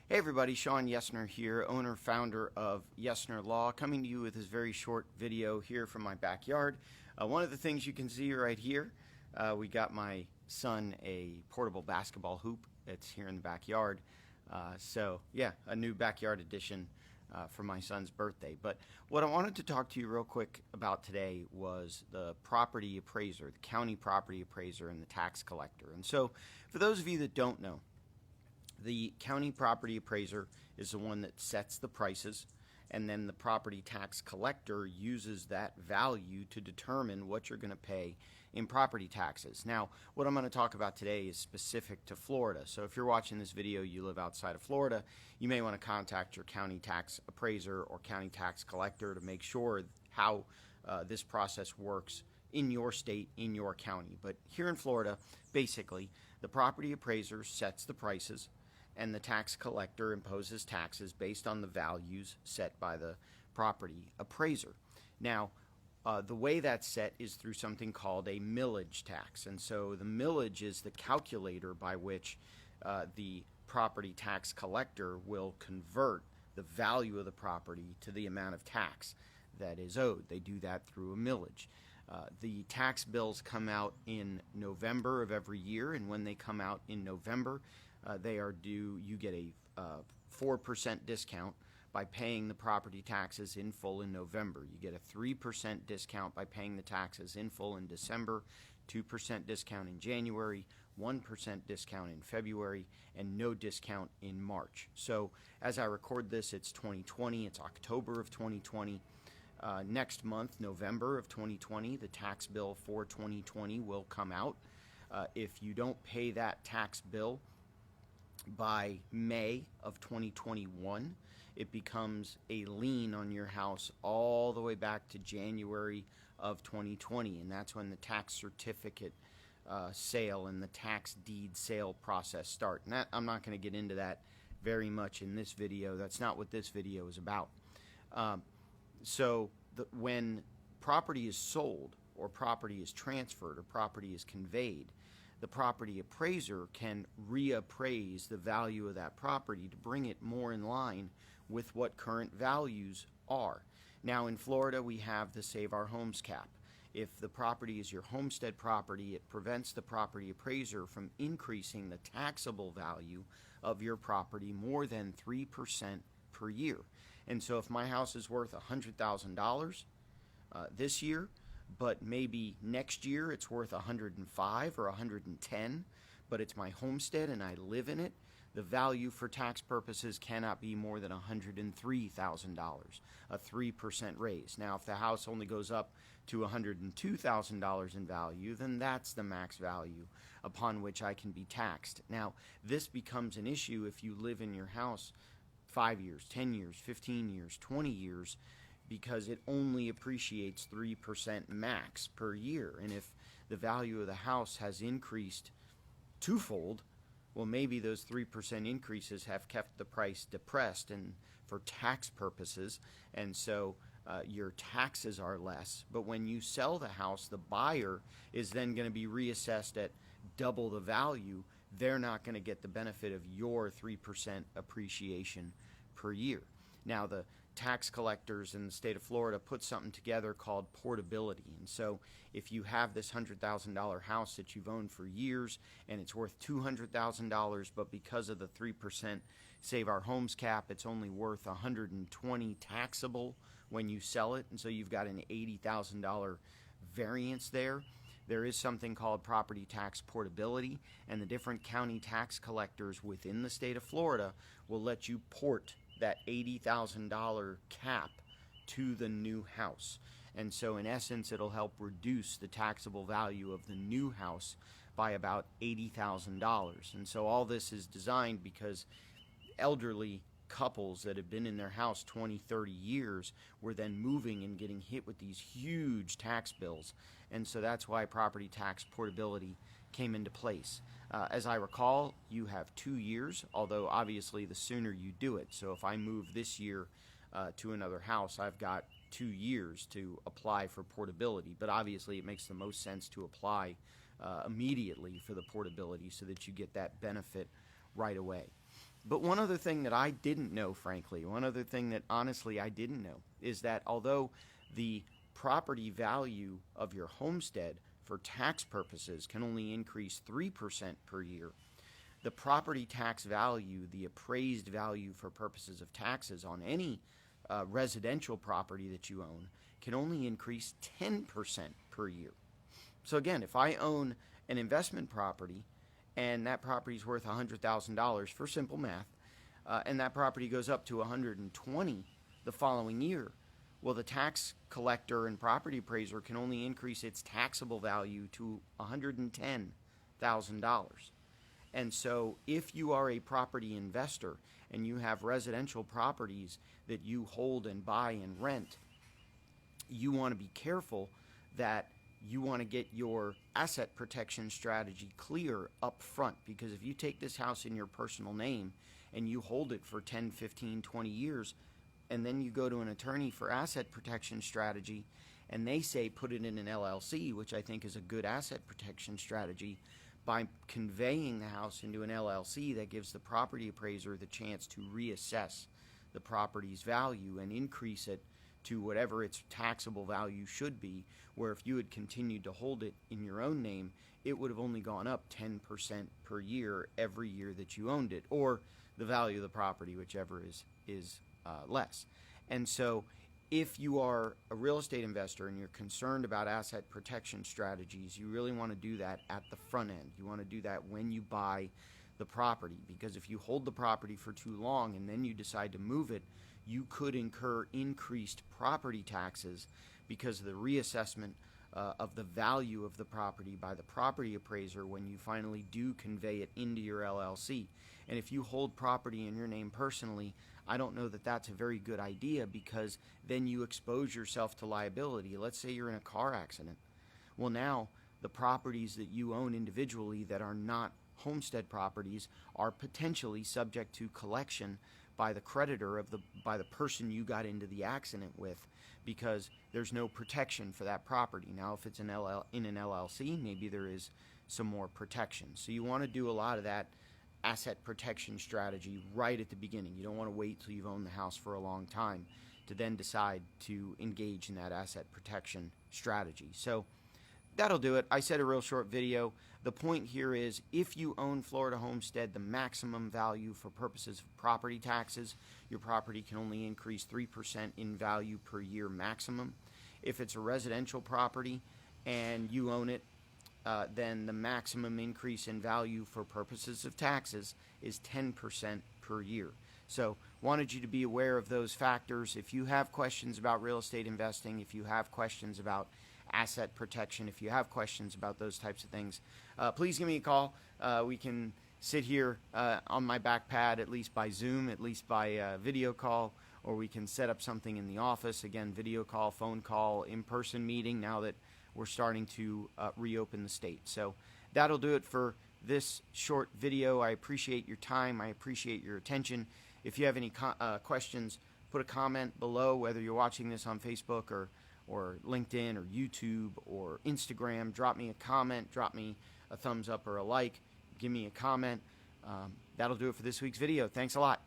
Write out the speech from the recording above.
Hey everybody, Sean Yesner here, owner, founder of Yesner Law, coming to you with this very short video here from my backyard. One of the things you can see right here, we got my son a portable basketball hoop. It's here in the backyard. So yeah, a new backyard addition for my son's birthday. But what I wanted to talk to you real quick about today was the property appraiser, the county property appraiser, and the tax collector. And so for those of you that don't know, the county property appraiser is the one that sets the prices, and then the property tax collector uses that value to determine what you're going to pay in property taxes. Now, what I'm going to talk about today is specific to Florida. So if you're watching this video, you live outside of Florida, you may want to contact your county tax appraiser or county tax collector to make sure how this process works in your state, in your county. But here in Florida, basically, the property appraiser sets the prices, and the tax collector imposes taxes based on the values set by the property appraiser. Now, the way that's set is through something called a millage tax. And so the millage is the calculator by which the property tax collector will convert the value of the property to the amount of tax that is owed. They do that through a millage. The tax bills come out in November of every year, and when they come out in November, they are due, you get a 4% discount by paying the property taxes in full in November. You get a 3% discount by paying the taxes in full in December, 2% discount in January, 1% discount in February, and no discount in March. So as I record this, it's 2020, it's October of 2020. Next month, November of 2020, the tax bill for 2020 will come out. If you don't pay that tax bill by May of 2021, it becomes a lien on your house all the way back to January of 2020, and that's when the tax certificate sale and the tax deed sale process start. And that, I'm not going to get into that very much in this video. That's not what this video is about. When property is sold, or property is transferred, or property is conveyed, the property appraiser can reappraise the value of that property to bring it more in line with what current values are. Now in Florida, we have the Save Our Homes cap. If the property is your homestead property, it prevents the property appraiser from increasing the taxable value of your property more than 3% per year. And so if my house is worth $100,000 this year, but maybe next year it's worth 105 or 110, but it's my homestead and I live in it, the value for tax purposes cannot be more than $103,000, a 3% raise. Now, if the house only goes up to $102,000 in value, then that's the max value upon which I can be taxed. Now, this becomes an issue if you live in your house 5 years, 10 years, 15 years, 20 years, because it only appreciates 3% max per year. And if the value of the house has increased twofold, well, maybe those 3% increases have kept the price depressed and for tax purposes, and so your taxes are less. But when you sell the house, the buyer is then going to be reassessed at double the value. They're not going to get the benefit of your 3% appreciation per year. Now, the tax collectors in the state of Florida put something together called Portability. And so if you have this $100,000 house that you've owned for years and it's worth $200,000, but because of the 3% Save Our Homes cap, it's only worth $120 taxable when you sell it, and so you've got an $80,000 variance there. There is something called property tax portability, and the different county tax collectors within the state of Florida will let you port that $80,000 cap to the new house. And so in essence, it'll help reduce the taxable value of the new house by about $80,000. And so all this is designed because elderly couples that have been in their house 20, 30 years were then moving and getting hit with these huge tax bills. And so that's why property tax portability came into place. As I recall, you have 2 years, although obviously the sooner you do it. So if I move this year to another house, I've got 2 years to apply for portability. But obviously it makes the most sense to apply immediately for the portability so that you get that benefit right away. But one other thing that I didn't know, frankly, one other thing that honestly I didn't know, is that although the property value of your homestead for tax purposes can only increase 3% per year, the property tax value, the appraised value for purposes of taxes on any residential property that you own, can only increase 10% per year. So again, if I own an investment property and that property is worth $100,000 for simple math, and that property goes up to 120 the following year, well, the tax collector and property appraiser can only increase its taxable value to $110,000. And so if you are a property investor and you have residential properties that you hold and buy and rent, you want to be careful that you want to get your asset protection strategy clear up front, because if you take this house in your personal name and you hold it for 10, 15, 20 years, and then you go to an attorney for asset protection strategy and they say put it in an LLC, which I think is a good asset protection strategy, by conveying the house into an LLC, that gives the property appraiser the chance to reassess the property's value and increase it to whatever its taxable value should be, where if you had continued to hold it in your own name, it would have only gone up 10% per year every year that you owned it, or the value of the property, whichever is less. And so if you are a real estate investor and you're concerned about asset protection strategies, you really want to do that at the front end. You want to do that when you buy the property, because if you hold the property for too long and then you decide to move it, you could incur increased property taxes because of the reassessment of the value of the property by the property appraiser when you finally do convey it into your LLC. And if you hold property in your name personally, I don't know that that's a very good idea, because then you expose yourself to liability. Let's say you're in a car accident. Well, now the properties that you own individually that are not homestead properties are potentially subject to collection by the creditor by the person you got into the accident with, because there's no protection for that property. Now, if it's in an LLC, maybe there is some more protection. So you want to do a lot of that asset protection strategy right at the beginning. You don't want to wait till you've owned the house for a long time to then decide to engage in that asset protection strategy. So that'll do it. I said a real short video. The point here is, if you own Florida homestead, the maximum value for purposes of property taxes, your property can only increase 3% in value per year maximum. If it's a residential property and you own it, then the maximum increase in value for purposes of taxes is 10% per year. So wanted you to be aware of those factors. If you have questions about real estate investing, if you have questions about asset protection, if you have questions about those types of things, please give me a call. We can sit here on my back pad, at least by Zoom, at least by video call, or we can set up something in the office. Again, video call, phone call, in-person meeting, now that we're starting to reopen the state. So that'll do it for this short video. I appreciate your time. I appreciate your attention. If you have any questions, put a comment below, whether you're watching this on Facebook or LinkedIn or YouTube or Instagram. Drop me a comment, drop me a thumbs up or a like, give me a comment. That'll do it for this week's video. Thanks a lot.